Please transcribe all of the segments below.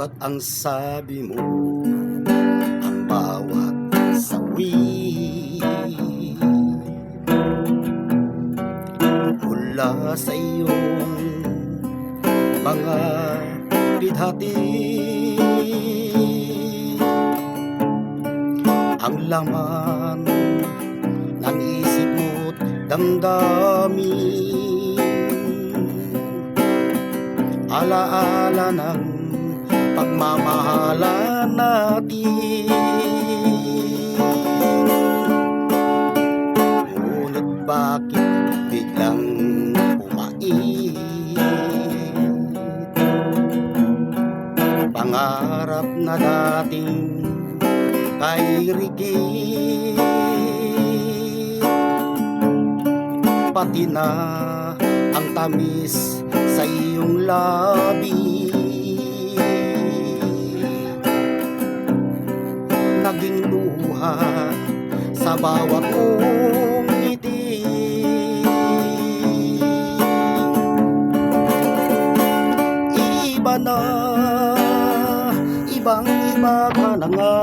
Ba't ang sabi mo ang bawat sawi mula sa iyong mga bidhati? Ang laman ng isip mo't damdamin, alaala ng pagmamahalan natin. Ngunit bakit biglang pumait pangarap na dating kay rigid, pati na ang tamis sa iyong labi naging luha sa bawat mong ngiti. Iba na, ibang iba ka na nga.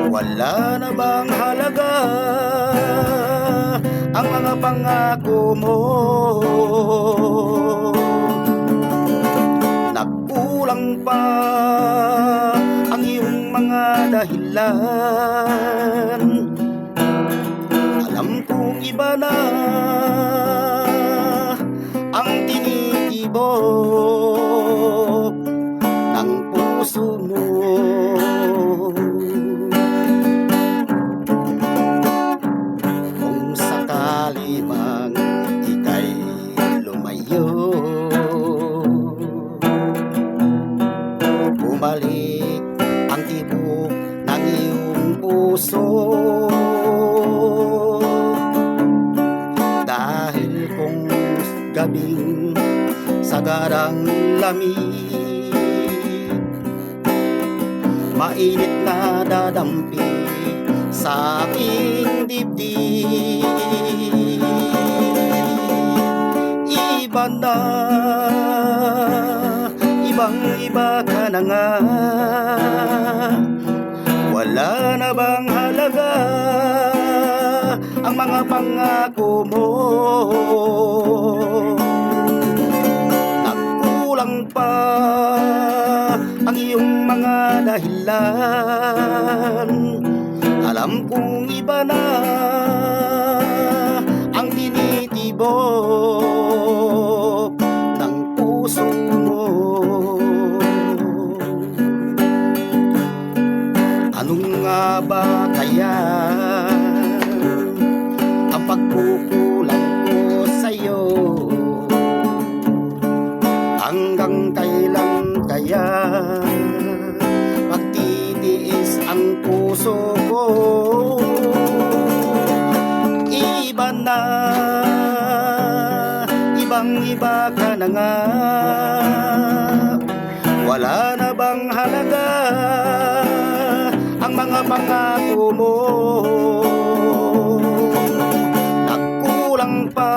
Wala na bang halaga ang mga pangako mo? Nagkulang pa ang iyong mga dahilan. Alam kong iba na ang tinitibok ng puso mo. Kung sakali mang ika'y lumayo, bumalik ang tibok ng iyong puso. Dahil kung gabing sagarang lamig, mainit na dadampi sa aking dibdib. Iba na, ibang iba ka na nga. Wala na bang halaga ang mga pangako mo? Nagkulang pa ang iyong mga dahilan. Alam kong iba na ang tinitibok ng puso mo. Anong nga ba kaya ang pagkukulang ko sa'yo? Hanggang kailan kaya magtitiis ang puso ko? Iba na, ibang iba ka na nga. Wala na bang halaga ang mga pangako mo? Nagkulang pa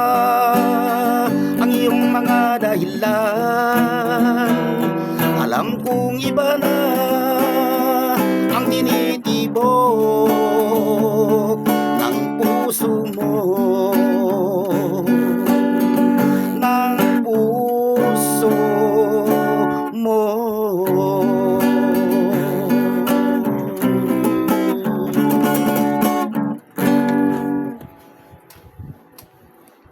ang iyong mga dahilan. Alam kong iba na ang tinitibok